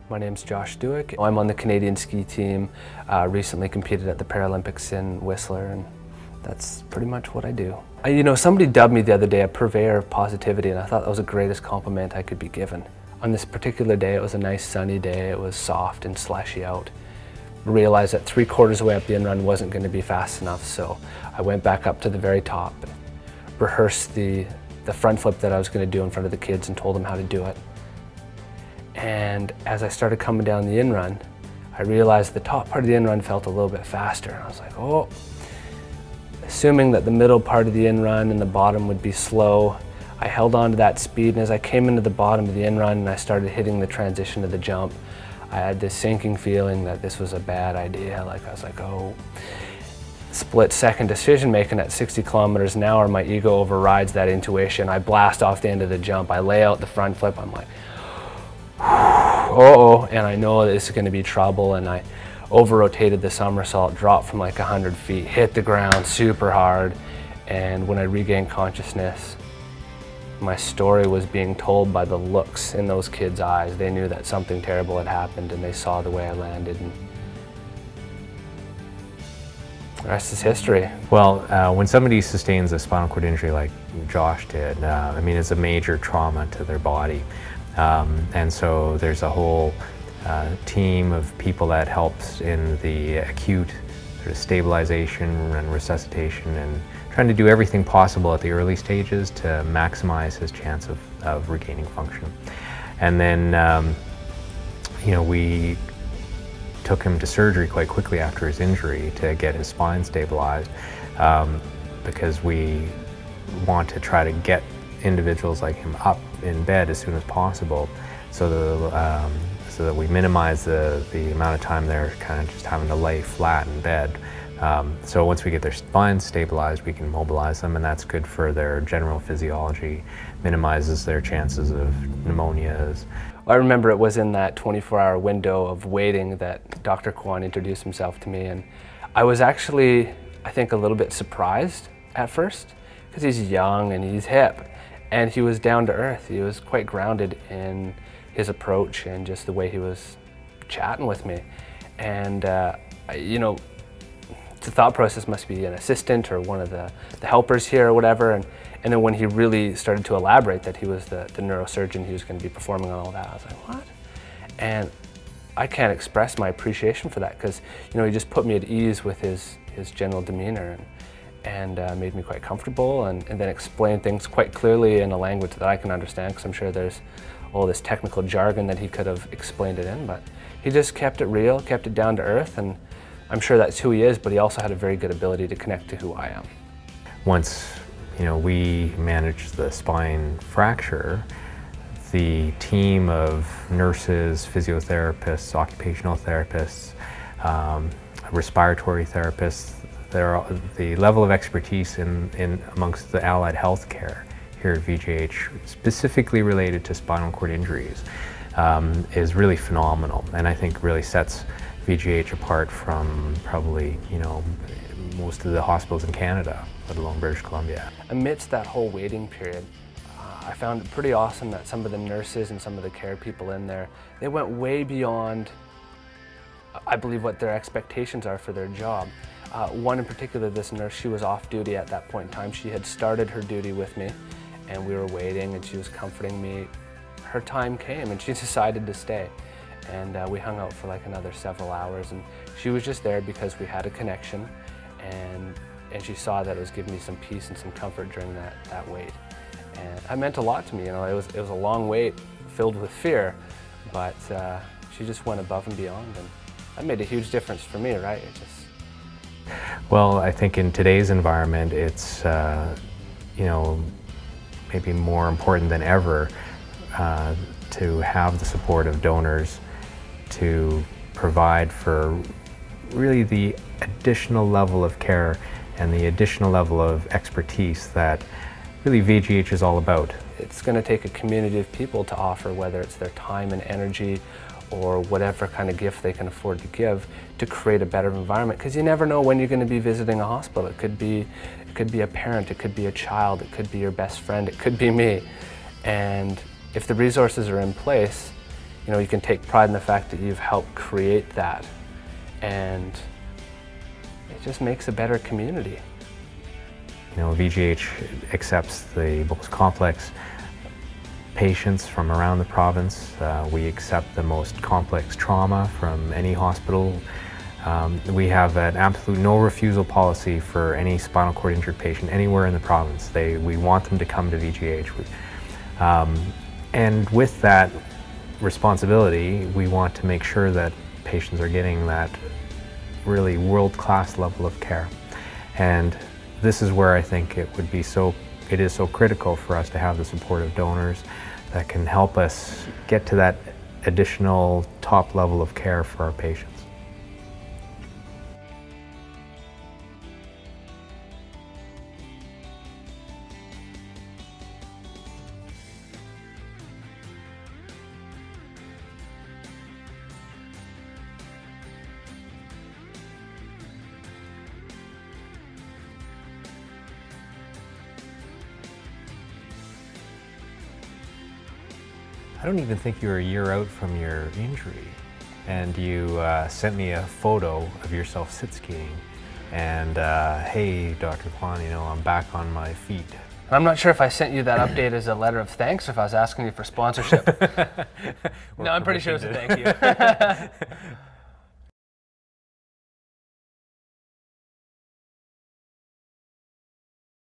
My name's Josh Dueck. I'm on the Canadian ski team, recently competed at the Paralympics in Whistler, and that's pretty much what I do. Somebody dubbed me the other day a purveyor of positivity, and I thought that was the greatest compliment I could be given. On this particular day, it was a nice sunny day, it was soft and slushy out. I realized that 3/4 way up the in-run wasn't going to be fast enough, so I went back up to the very top and rehearsed the front flip that I was going to do in front of the kids and told them how to do it. And as I started coming down the in-run, I realized the top part of the in-run felt a little bit faster. And I was like, oh, assuming that the middle part of the in-run and the bottom would be slow, I held on to that speed. And as I came into the bottom of the in-run and I started hitting the transition to the jump, I had this sinking feeling that this was a bad idea. I was like, oh. Split-second decision making at 60 kilometers an hour, my ego overrides that intuition. I blast off the end of the jump. I lay out the front flip. I'm like, uh-oh, and I know this is going to be trouble, and I over-rotated the somersault, dropped from like 100 feet, hit the ground super hard, and when I regained consciousness, my story was being told by the looks in those kids' eyes. They knew that something terrible had happened, and they saw the way I landed, and the rest is history. Well, when somebody sustains a spinal cord injury like Josh did, it's a major trauma to their body. And so there's a whole team of people that helps in the acute sort of stabilization and resuscitation and trying to do everything possible at the early stages to maximize his chance of regaining function. And then, we took him to surgery quite quickly after his injury to get his spine stabilized because we want to try to get individuals like him up in bed as soon as possible so that we minimize the amount of time they're kind of just having to lay flat in bed. So once we get their spines stabilized, we can mobilize them, and that's good for their general physiology, minimizes their chances of pneumonias. I remember it was in that 24-hour window of waiting that Dr. Kwon introduced himself to me, and I was actually, I think, a little bit surprised at first because he's young and he's hip. And he was down to earth. He was quite grounded in his approach and just the way he was chatting with me. And, the thought process must be an assistant or one of the helpers here or whatever. And then when he really started to elaborate that he was the neurosurgeon who was going to be performing on all that, I was like, what? And I can't express my appreciation for that because, he just put me at ease with his general demeanor. And made me quite comfortable and then explained things quite clearly in a language that I can understand, because I'm sure there's all this technical jargon that he could have explained it in, but he just kept it real, kept it down to earth, and I'm sure that's who he is, but he also had a very good ability to connect to who I am. Once we managed the spine fracture, the team of nurses, physiotherapists, occupational therapists, respiratory therapists, the level of expertise in amongst the allied healthcare here at VGH, specifically related to spinal cord injuries, is really phenomenal, and I think really sets VGH apart from probably most of the hospitals in Canada, let alone British Columbia. Amidst that whole waiting period, I found it pretty awesome that some of the nurses and some of the care people in there, they went way beyond, I believe, what their expectations are for their job. One in particular, this nurse, she was off duty at that point in time. She had started her duty with me, and we were waiting, and she was comforting me. Her time came, and she decided to stay. And we hung out for like another several hours, and she was just there because we had a connection, and she saw that it was giving me some peace and some comfort during that wait. And that meant a lot to me. It was a long wait filled with fear, but she just went above and beyond, and that made a huge difference for me, right? Well, I think in today's environment, it's maybe more important than ever to have the support of donors to provide for really the additional level of care and the additional level of expertise that really VGH is all about. It's going to take a community of people to offer, whether it's their time and energy or whatever kind of gift they can afford to give, to create a better environment, because you never know when you're going to be visiting a hospital. It could be a parent, it could be a child, it could be your best friend, it could be me. And if the resources are in place, You know, you can take pride in the fact that you've helped create that, and it just makes a better community. You know, VGH accepts the most complex patients from around the province. We accept the most complex trauma from any hospital. We have an absolute no refusal policy for any spinal cord injured patient anywhere in the province. We want them to come to VGH. And with that responsibility, we want to make sure that patients are getting that really world-class level of care. And this is where I think it is so critical for us to have the support of donors that can help us get to that additional top level of care for our patients. I don't even think you were a year out from your injury, and you sent me a photo of yourself sit skiing, and hey, Dr. Kwon, you know, I'm back on my feet. And I'm not sure if I sent you that update as a letter of thanks or if I was asking you for sponsorship. No, I'm pretty sure it was a thank you.